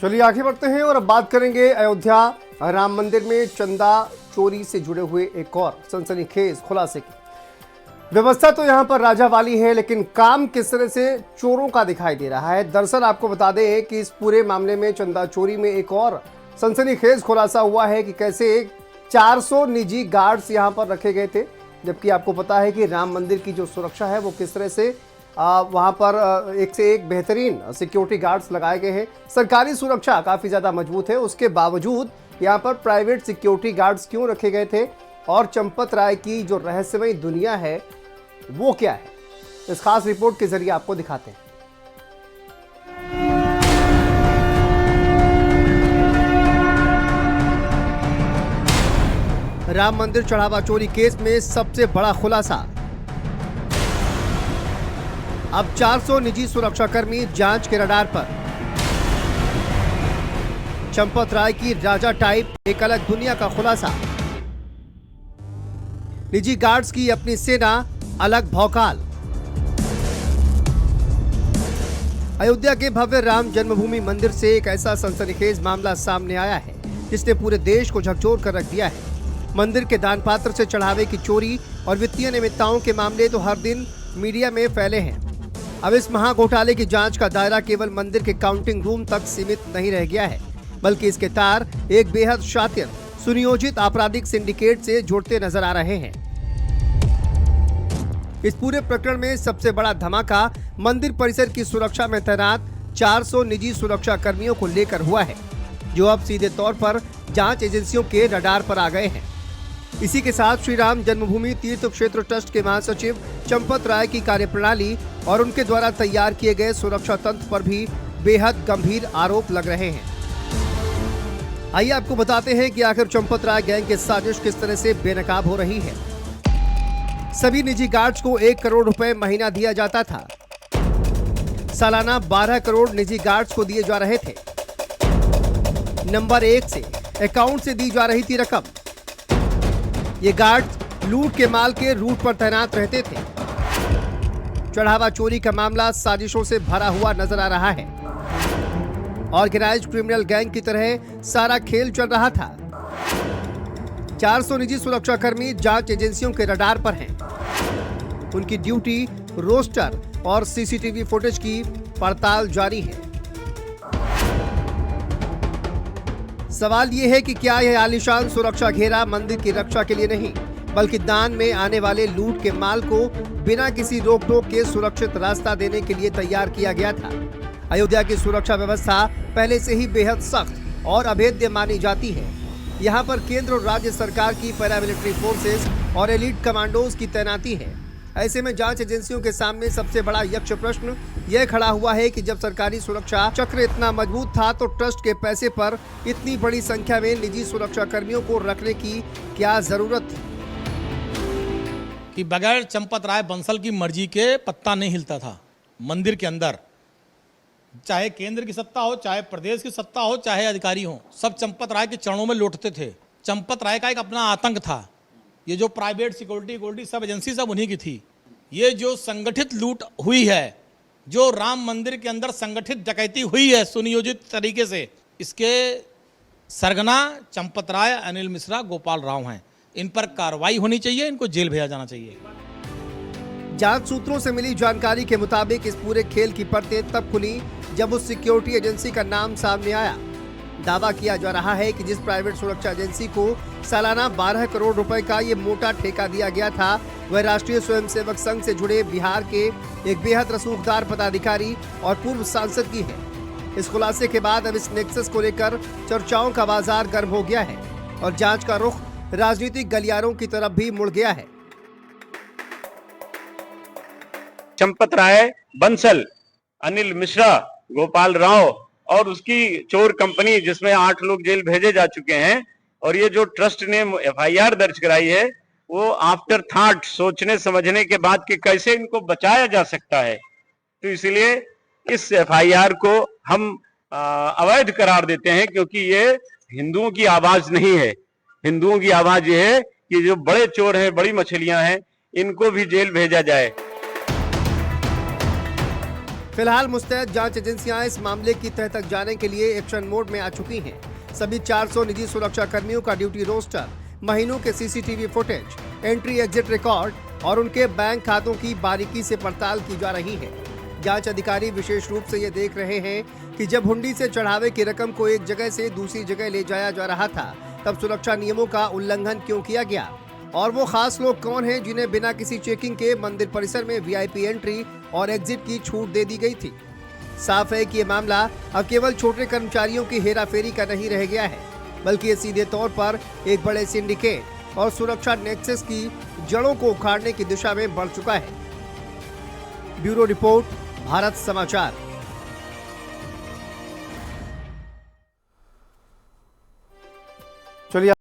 चलिए आगे बढ़ते हैं और अब बात करेंगे अयोध्या राम मंदिर में चंदा चोरी से जुड़े हुए एक और सनसनीखेज खुलासे की। व्यवस्था तो यहां पर राजा वाली है, लेकिन काम किस तरह से चोरों का दिखाई दे रहा है। दरअसल आपको बता दें कि इस पूरे मामले में चंदा चोरी में एक और सनसनीखेज खुलासा हुआ है कि कैसे 400 निजी गार्ड्स यहां पर रखे गए थे, जबकि आपको पता है कि राम मंदिर की जो सुरक्षा है वो किस तरह से वहां पर एक से एक बेहतरीन सिक्योरिटी गार्ड्स लगाए गए हैं। सरकारी सुरक्षा काफ़ी ज़्यादा मजबूत है, उसके बावजूद यहाँ पर प्राइवेट सिक्योरिटी गार्ड्स क्यों रखे गए थे और चंपत राय की जो रहस्यमयी दुनिया है वो क्या है, इस खास रिपोर्ट के जरिए आपको दिखाते हैं। राम मंदिर चढ़ावा चोरी केस में सबसे बड़ा खुलासा। अब 400 निजी सुरक्षाकर्मी जांच के रडार पर। चंपत राय की राजा टाइप एक अलग दुनिया का खुलासा। निजी गार्ड्स की अपनी सेना, अलग भौकाल। अयोध्या के भव्य राम जन्मभूमि मंदिर से एक ऐसा सनसनीखेज मामला सामने आया है जिसने पूरे देश को झकझोर कर रख दिया है। मंदिर के दान पात्र से चढ़ावे की चोरी और वित्तीय अनियमितताओं के मामले तो हर दिन मीडिया में फैले हैं। अब इस महाघोटाले की जांच का दायरा केवल मंदिर के काउंटिंग रूम तक सीमित नहीं रह गया है, बल्कि इसके तार एक बेहद शातिर सुनियोजित आपराधिक सिंडिकेट से जुड़ते नजर आ रहे हैं। इस पूरे प्रकरण में सबसे बड़ा धमाका मंदिर परिसर की सुरक्षा में तैनात 400 निजी सुरक्षा कर्मियों को लेकर हुआ है, जो अब सीधे तौर पर जांच एजेंसियों के रडार पर आ गए हैं। इसी के साथ श्री राम जन्मभूमि तीर्थ क्षेत्र ट्रस्ट के महासचिव चंपत राय की कार्यप्रणाली और उनके द्वारा तैयार किए गए सुरक्षा तंत्र पर भी बेहद गंभीर आरोप लग रहे हैं। आइए आपको बताते हैं कि आखिर चंपत राय गैंग की साजिश किस तरह से बेनकाब हो रही है। सभी निजी गार्ड्स को 1 करोड़ रुपए महीना दिया जाता था। सालाना 12 करोड़ निजी गार्ड्स को दिए जा रहे थे। नंबर 1 से अकाउंट से दी जा रही थी रकम। ये गार्ड्स लूट के माल के रूट पर तैनात रहते थे। चढ़ावा चोरी का मामला साजिशों से भरा हुआ नजर आ रहा है। ऑर्गेनाइज्ड क्रिमिनल गैंग की तरह सारा खेल चल रहा था। 400 निजी सुरक्षाकर्मी जांच एजेंसियों के रडार पर हैं। उनकी ड्यूटी, रोस्टर और सीसीटीवी फुटेज की पड़ताल जारी है। सवाल ये है कि क्या यह आलीशान सुरक्षा घेरा मंदिर की रक्षा के लिए नहीं, बल्कि दान में आने वाले लूट के माल को बिना किसी रोक टोक के सुरक्षित रास्ता देने के लिए तैयार किया गया था। अयोध्या की सुरक्षा व्यवस्था पहले से ही बेहद सख्त और अभेद्य मानी जाती है। यहाँ पर केंद्र और राज्य सरकार की पैरामिलिट्री फोर्सेस और एलीट कमांडोज की तैनाती है। ऐसे में जांच एजेंसियों के सामने सबसे बड़ा यक्ष प्रश्न यह खड़ा हुआ है कि जब सरकारी सुरक्षा चक्र इतना मजबूत था तो ट्रस्ट के पैसे पर इतनी बड़ी संख्या में निजी सुरक्षा कर्मियों को रखने की क्या जरूरत थी। कि बगैर चंपत राय बंसल की मर्जी के पत्ता नहीं हिलता था मंदिर के अंदर। चाहे केंद्र की सत्ता हो, चाहे प्रदेश की सत्ता हो, चाहे अधिकारी हो, सब चंपत राय के चरणों में लौटते थे। चंपत राय का एक अपना आतंक था। ये जो प्राइवेट सिक्योरिटी सब एजेंसी सब उन्हीं की थी। ये जो संगठित लूट हुई है, जो राम मंदिर के अंदर संगठित डकैती हुई है सुनियोजित तरीके से, इसके सरगना चंपत राय, अनिल मिश्रा, गोपाल राव हैं। इन पर कार्रवाई होनी चाहिए, इनको जेल भेजा जाना चाहिए। जांच सूत्रों से मिली जानकारी के मुताबिक इस पूरे खेल की परतें तब खुली जब उस सिक्योरिटी एजेंसी का नाम सामने आया। दावा किया जा रहा है कि जिस प्राइवेट सुरक्षा एजेंसी को सालाना 12 करोड़ रुपए का ये मोटा ठेका दिया गया था, वह राष्ट्रीय स्वयंसेवक संघ से जुड़े बिहार के एक बेहद रसूखदार पदाधिकारी और पूर्व सांसद की है। इस खुलासे के बाद अब इस नेक्सस को लेकर चर्चाओं का बाजार गर्म हो गया है और जांच का रुख राजनीतिक गलियारों की तरफ भी मुड़ गया है। चंपत राय, बंसल, अनिल मिश्रा, गोपाल राव और उसकी चोर कंपनी जिसमें 8 लोग जेल भेजे जा चुके हैं, और ये जो ट्रस्ट ने एफआईआर दर्ज कराई है वो आफ्टर थॉट, सोचने समझने के बाद कि कैसे इनको बचाया जा सकता है। तो इसलिए इस एफआईआर को हम अवैध करार देते हैं, क्योंकि ये हिंदुओं की आवाज नहीं है। हिंदुओं की आवाज ये है कि जो बड़े चोर हैं, बड़ी मछलियां हैं, इनको भी जेल भेजा जाए। फिलहाल मुस्तैद जांच एजेंसियां इस मामले की तह तक जाने के लिए एक्शन मोड में आ चुकी हैं। सभी 400 निजी सुरक्षा कर्मियों का ड्यूटी रोस्टर, महीनों के CCTV footage, entry exit record और उनके बैंक खातों की बारीकी से पड़ताल की जा रही है। जांच अधिकारी विशेष रूप से ये देख रहे हैं कि जब हुंडी से चढ़ावे की रकम को एक जगह से दूसरी जगह ले जाया जा रहा था, तब सुरक्षा नियमों का उल्लंघन क्यों किया गया और वो खास लोग कौन हैं जिन्हें बिना किसी चेकिंग के मंदिर परिसर में वीआईपी एंट्री और एग्जिट की छूट दे दी गई थी। साफ है कि ये मामला अब केवल छोटे कर्मचारियों की हेराफेरी का नहीं रह गया है, बल्कि ये सीधे तौर पर एक बड़े सिंडिकेट और सुरक्षा नेक्सस की जड़ों को उखाड़ने की दिशा में बढ़ चुका है। ब्यूरो रिपोर्ट, भारत समाचार। चलिए